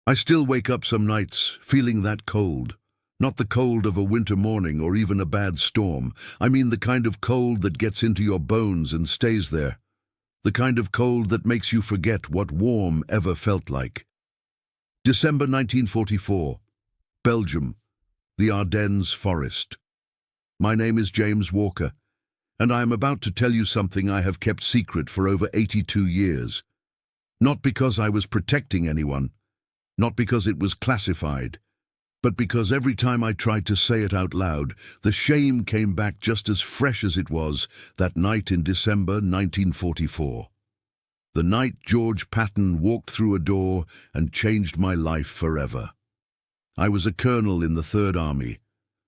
I still wake up some nights feeling that cold. Not the cold of a winter morning or even a bad storm. I mean the kind of cold that gets into your bones and stays there. The kind of cold that makes you forget what warm ever felt like. December 1944. Belgium. The Ardennes Forest. My name is James Walker, and I am about to tell you something I have kept secret for over 82 years. Not because I was protecting anyone, not because it was classified, but because every time I tried to say it out loud, the shame came back just as fresh as it was that night in December 1944. The night General Patton walked through a door and changed my life forever. I was a colonel in the Third Army.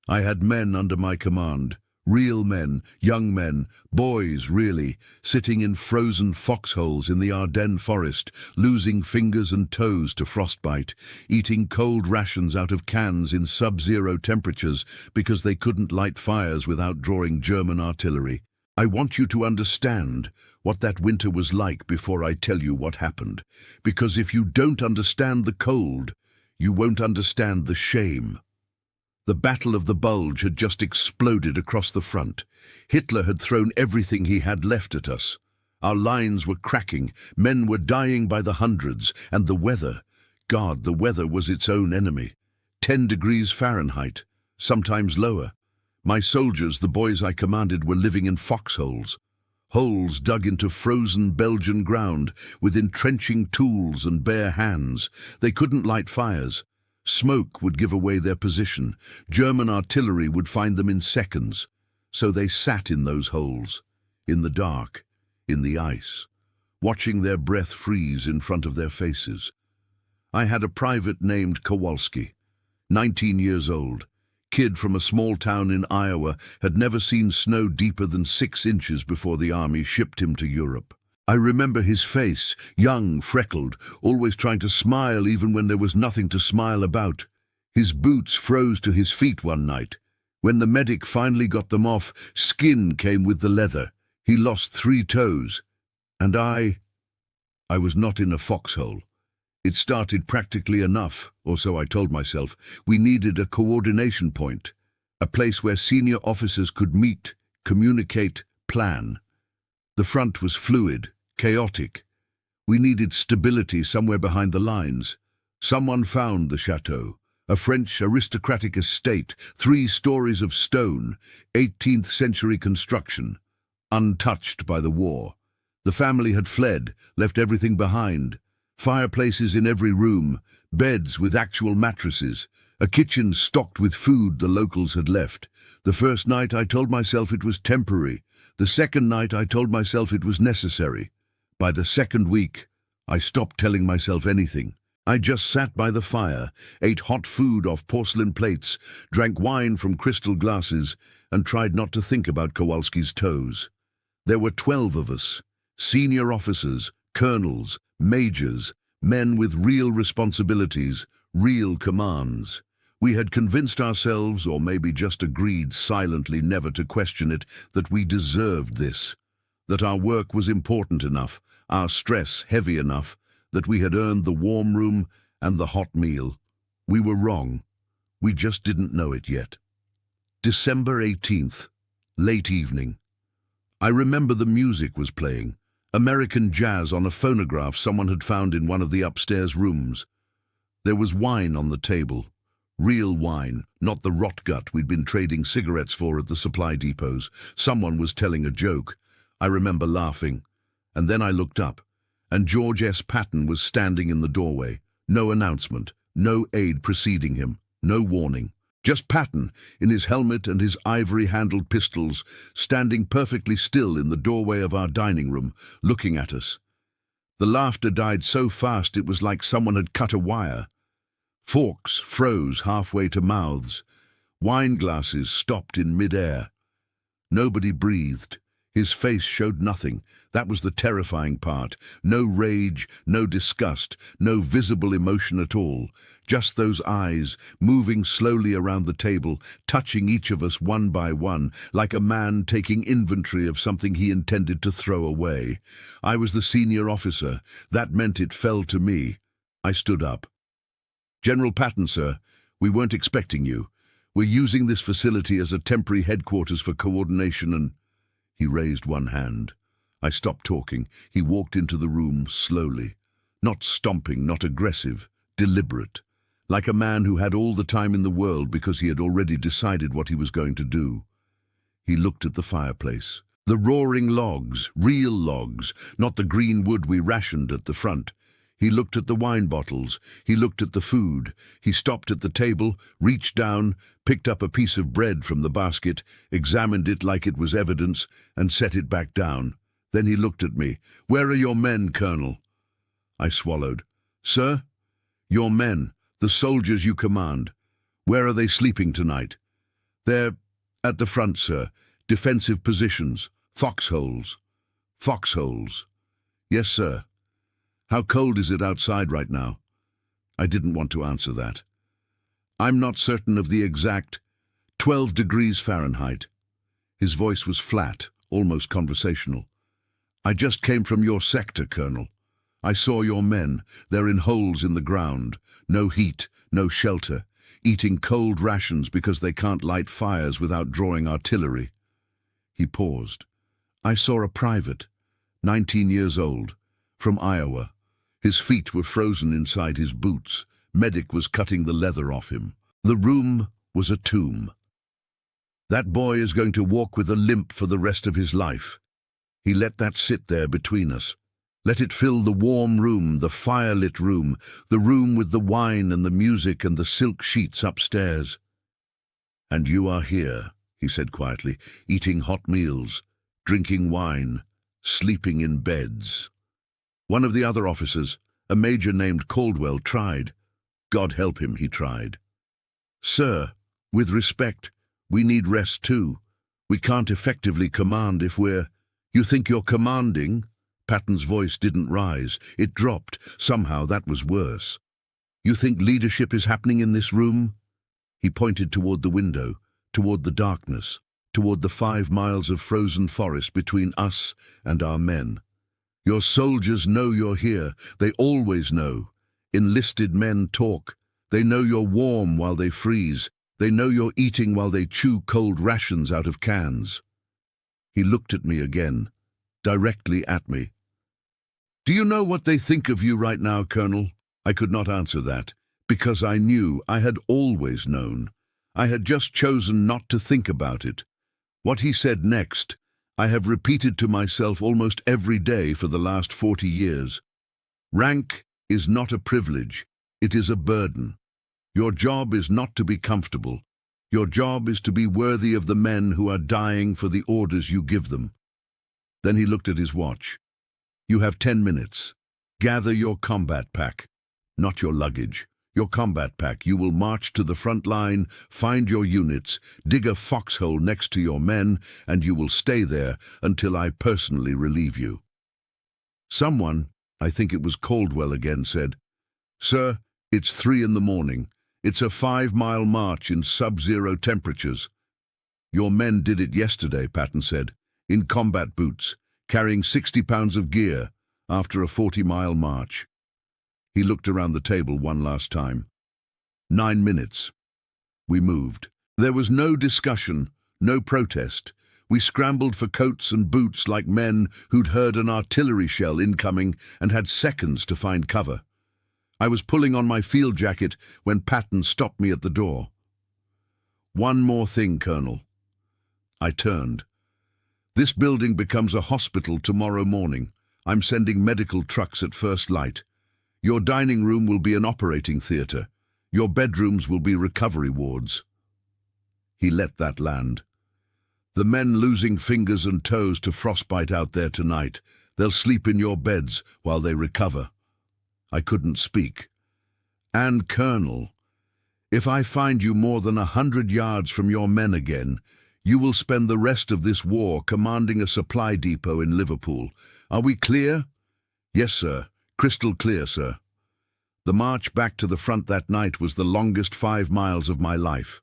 I had men under my command, real men, young men, boys really, sitting in frozen foxholes in the Ardennes forest, losing fingers and toes to frostbite, eating cold rations out of cans in sub-zero temperatures because they couldn't light fires without drawing German artillery. I want you to understand what that winter was like before I tell you what happened, because if you don't understand the cold, you won't understand the shame. The Battle of the Bulge had just exploded across the front. Hitler had thrown everything he had left at us. Our lines were cracking, men were dying by the hundreds, and the weather, God, the weather was its own enemy. 10 degrees Fahrenheit, sometimes lower. My soldiers, the boys I commanded, were living in foxholes. Holes dug into frozen Belgian ground with entrenching tools and bare hands. They couldn't light fires. Smoke would give away their position. German artillery would find them in seconds. So they sat in those holes, in the dark, in the ice, watching their breath freeze in front of their faces. I had a private named Kowalski, 19 years old. Kid from a small town in Iowa, had never seen snow deeper than 6 inches before the army shipped him to Europe. I remember his face, young, freckled, always trying to smile even when there was nothing to smile about. His boots froze to his feet one night. When the medic finally got them off, skin came with the leather. He lost 3 toes. And I was not in a foxhole. It started practically enough, or so I told myself. We needed a coordination point, a place where senior officers could meet, communicate, plan. The front was fluid, chaotic. We needed stability somewhere behind the lines. Someone found the chateau, a French aristocratic estate, 3 stories of stone, 18th century construction, untouched by the war. The family had fled, left everything behind. Fireplaces in every room, beds with actual mattresses, a kitchen stocked with food the locals had left. The first night I told myself it was temporary. The second night I told myself it was necessary. By the second week, I stopped telling myself anything. I just sat by the fire, ate hot food off porcelain plates, drank wine from crystal glasses, and tried not to think about Kowalski's toes. There were 12 of us, senior officers, colonels, majors, men with real responsibilities, real commands. We had convinced ourselves, or maybe just agreed silently never to question it, that we deserved this, that our work was important enough, our stress heavy enough, that we had earned the warm room and the hot meal. We were wrong. We just didn't know it yet. December 18th, late evening. I remember the music was playing. American jazz on a phonograph someone had found in one of the upstairs rooms. There was wine on the table. Real wine, not the rot gut we'd been trading cigarettes for at the supply depots. Someone was telling a joke. I remember laughing. And then I looked up, and George S. Patton was standing in the doorway. No announcement, no aide preceding him, no warning. Just Patton, in his helmet and his ivory-handled pistols, standing perfectly still in the doorway of our dining room, looking at us. The laughter died so fast it was like someone had cut a wire. Forks froze halfway to mouths. Wine glasses stopped in mid-air. Nobody breathed. His face showed nothing. That was the terrifying part. No rage, no disgust, no visible emotion at all. Just those eyes, moving slowly around the table, touching each of us one by one, like a man taking inventory of something he intended to throw away. I was the senior officer. That meant it fell to me. I stood up. General Patton, sir. We weren't expecting you. We're using this facility as a temporary headquarters for coordination and—" He raised one hand. I stopped talking. He walked into the room slowly. Not stomping, not aggressive, deliberate. Like a man who had all the time in the world because he had already decided what he was going to do. He looked at the fireplace. The roaring logs, real logs, not the green wood we rationed at the front. He looked at the wine bottles. He looked at the food. He stopped at the table, reached down, picked up a piece of bread from the basket, examined it like it was evidence, and set it back down. Then he looked at me. "Where are your men, Colonel?" I swallowed. "Sir? Your men, the soldiers you command. Where are they sleeping tonight?" "They're at the front, sir. Defensive positions. Foxholes." "Foxholes?" "Yes, sir." "How cold is it outside right now?" I didn't want to answer that. "I'm not certain of the exact 12 degrees Fahrenheit. His voice was flat, almost conversational. "I just came from your sector, Colonel. I saw your men. They're in holes in the ground. No heat, no shelter. Eating cold rations because they can't light fires without drawing artillery." He paused. "I saw a private, 19 years old, from Iowa. His feet were frozen inside his boots. Medic was cutting the leather off him. The room was a tomb. That boy is going to walk with a limp for the rest of his life." He let that sit there between us. Let it fill the warm room, the firelit room, the room with the wine and the music and the silk sheets upstairs. "And you are here," he said quietly, "eating hot meals, drinking wine, sleeping in beds." One of the other officers, a major named Caldwell, tried. God help him, he tried. "Sir, with respect, we need rest too. We can't effectively command if we're—" "You think you're commanding?" Patton's voice didn't rise. It dropped. Somehow that was worse. "You think leadership is happening in this room?" He pointed toward the window, toward the darkness, toward the 5 miles of frozen forest between us and our men. "Your soldiers know you're here. They always know. Enlisted men talk. They know you're warm while they freeze. They know you're eating while they chew cold rations out of cans." He looked at me again, directly at me. "Do you know what they think of you right now, Colonel?" I could not answer that, because I knew, I had always known. I had just chosen not to think about it. What he said next, I have repeated to myself almost every day for the last 40 years. Rank is not a privilege, it is a burden. Your job is not to be comfortable. Your job is to be worthy of the men who are dying for the orders you give them. Then he looked at his watch. "You have 10 minutes. Gather your combat pack, not your luggage. Your combat pack. You will march to the front line, find your units, dig a foxhole next to your men, and you will stay there until I personally relieve you." Someone, I think it was Caldwell again, said, "Sir, it's 3 in the morning. It's a 5-mile march in sub-zero temperatures." "Your men did it yesterday," Patton said, "in combat boots, carrying 60 pounds of gear after a 40-mile march." He looked around the table one last time. 9 minutes. We moved. There was no discussion, no protest. We scrambled for coats and boots like men who'd heard an artillery shell incoming and had seconds to find cover. I was pulling on my field jacket when Patton stopped me at the door. "One more thing, Colonel." I turned. "This building becomes a hospital tomorrow morning. I'm sending medical trucks at first light. Your dining room will be an operating theatre. Your bedrooms will be recovery wards." He let that land. "The men losing fingers and toes to frostbite out there tonight. They'll sleep in your beds while they recover." I couldn't speak. "And, Colonel, if I find you more than 100 yards from your men again, you will spend the rest of this war commanding a supply depot in Liverpool. Are we clear?" "Yes, sir. Crystal clear, sir." The march back to the front that night was the longest 5 miles of my life.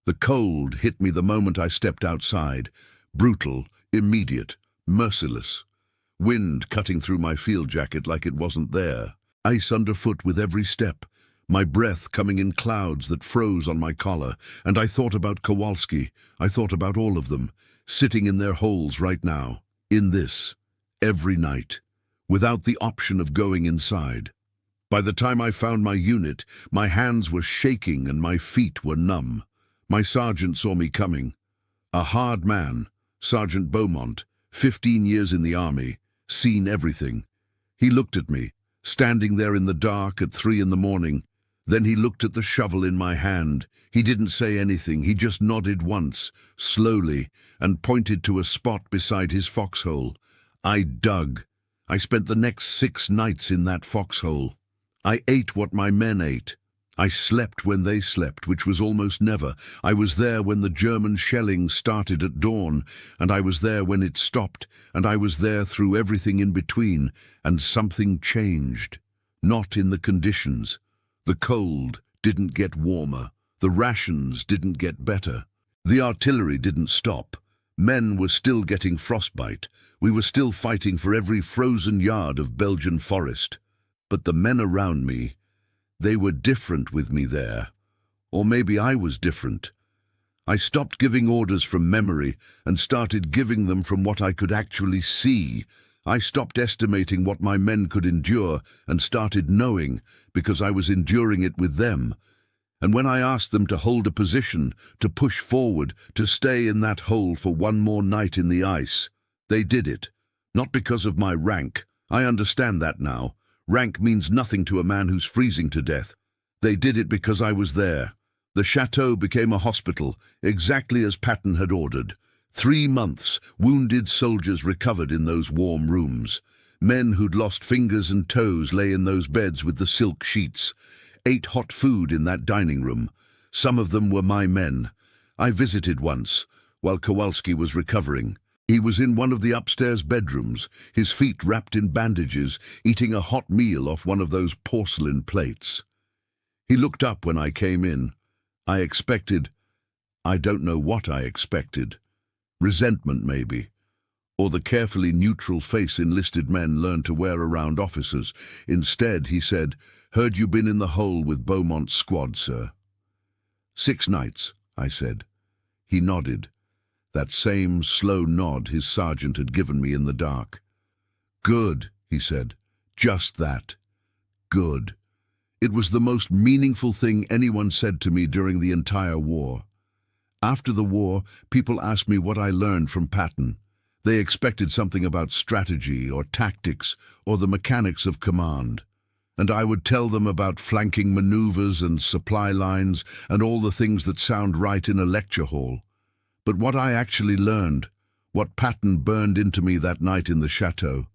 The cold hit me the moment I stepped outside. Brutal, immediate, merciless. Wind cutting through my field jacket like it wasn't there. Ice underfoot with every step. my breath coming in clouds that froze on my collar, and I thought about Kowalski. I thought about all of them, sitting in their holes right now, in this, every night, without the option of going inside. By the time I found my unit, my hands were shaking and my feet were numb. My sergeant saw me coming. A hard man, Sergeant Beaumont, 15 years in the army, seen everything. He looked at me, standing there in the dark at 3 in the morning. Then he looked at the shovel in my hand. He didn't say anything. He just nodded once, slowly, and pointed to a spot beside his foxhole. I dug. I spent the next 6 nights in that foxhole. I ate what my men ate. I slept when they slept, which was almost never. I was there when the German shelling started at dawn, and I was there when it stopped, and I was there through everything in between, and something changed. Not in the conditions. The cold didn't get warmer. The rations didn't get better. The artillery didn't stop. Men were still getting frostbite. We were still fighting for every frozen yard of Belgian forest. But the men around me, they were different with me there. Or maybe I was different. I stopped giving orders from memory and started giving them from what I could actually see. I stopped estimating what my men could endure and started knowing, because I was enduring it with them. And when I asked them to hold a position, to push forward, to stay in that hole for one more night in the ice, they did it. Not because of my rank. I understand that now. Rank means nothing to a man who's freezing to death. They did it because I was there. The chateau became a hospital, exactly as Patton had ordered. 3 months, wounded soldiers recovered in those warm rooms. Men who'd lost fingers and toes lay in those beds with the silk sheets. Ate hot food in that dining room. Some of them were my men. I visited once, while Kowalski was recovering. He was in one of the upstairs bedrooms, his feet wrapped in bandages, eating a hot meal off one of those porcelain plates. He looked up when I came in. I don't know what I expected. Resentment, maybe. Or the carefully neutral face enlisted men learn to wear around officers. Instead, he said, "Heard you been in the hole with Beaumont's squad, sir." 6 nights, I said. He nodded. That same slow nod his sergeant had given me in the dark. "Good," he said. "Just that. Good." It was the most meaningful thing anyone said to me during the entire war. After the war, people asked me what I learned from Patton. They expected something about strategy or tactics or the mechanics of command. And I would tell them about flanking maneuvers and supply lines and all the things that sound right in a lecture hall. But what I actually learned, what Patton burned into me that night in the chateau,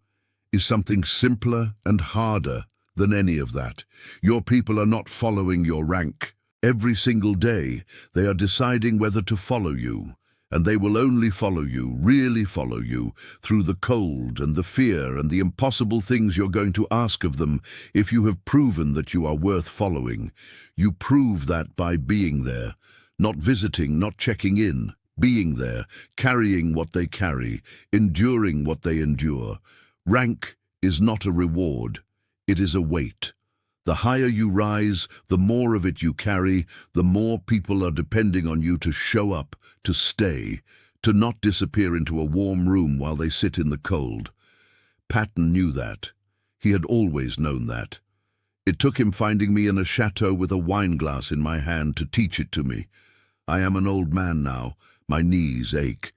is something simpler and harder than any of that. Your people are not following your rank. Every single day, they are deciding whether to follow you, and they will only follow you, really follow you, through the cold and the fear and the impossible things you're going to ask of them if you have proven that you are worth following. You prove that by being there, not visiting, not checking in, being there, carrying what they carry, enduring what they endure. Rank is not a reward, it is a weight. The higher you rise, the more of it you carry, the more people are depending on you to show up, to stay, to not disappear into a warm room while they sit in the cold. Patton knew that. He had always known that. It took him finding me in a chateau with a wineglass in my hand to teach it to me. I am an old man now. My knees ache.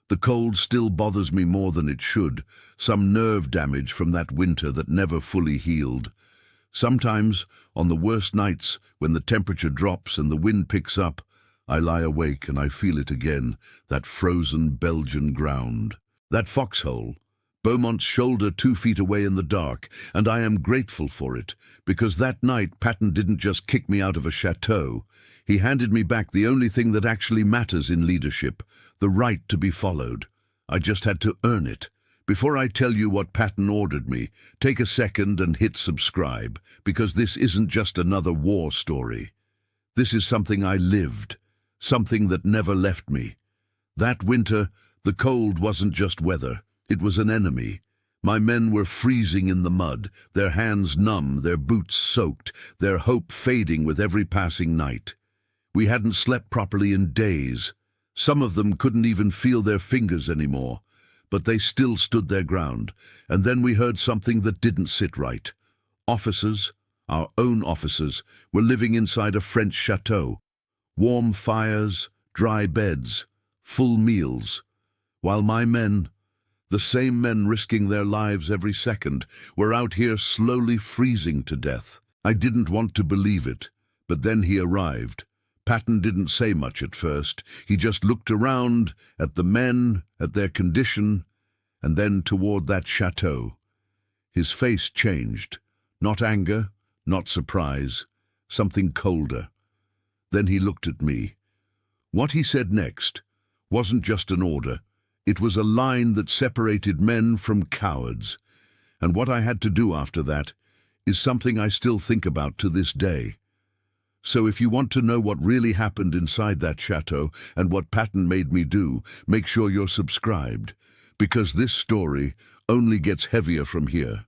The cold still bothers me more than it should, some nerve damage from that winter that never fully healed. Sometimes, on the worst nights, when the temperature drops and the wind picks up, I lie awake and I feel it again, that frozen Belgian ground. That foxhole, Beaumont's shoulder 2 feet away in the dark, and I am grateful for it, because that night Patton didn't just kick me out of a chateau. He handed me back the only thing that actually matters in leadership, the right to be followed. I just had to earn it. Before I tell you what Patton ordered me, take a second and hit subscribe, because this isn't just another war story. This is something I lived, something that never left me. That winter, the cold wasn't just weather, it was an enemy. My men were freezing in the mud, their hands numb, their boots soaked, their hope fading with every passing night. We hadn't slept properly in days. Some of them couldn't even feel their fingers anymore, but they still stood their ground. And then we heard something that didn't sit right. Officers, our own officers, were living inside a French chateau. Warm fires, dry beds, full meals, while my men, the same men risking their lives every second, were out here slowly freezing to death. I didn't want to believe it, but then he arrived. Patton didn't say much at first. He just looked around, at the men, at their condition, and then toward that chateau. His face changed. Not anger, not surprise, something colder. Then he looked at me. What he said next wasn't just an order. It was a line that separated men from cowards. And what I had to do after that is something I still think about to this day. So if you want to know what really happened inside that chateau and what Patton made me do, make sure you're subscribed, because this story only gets heavier from here.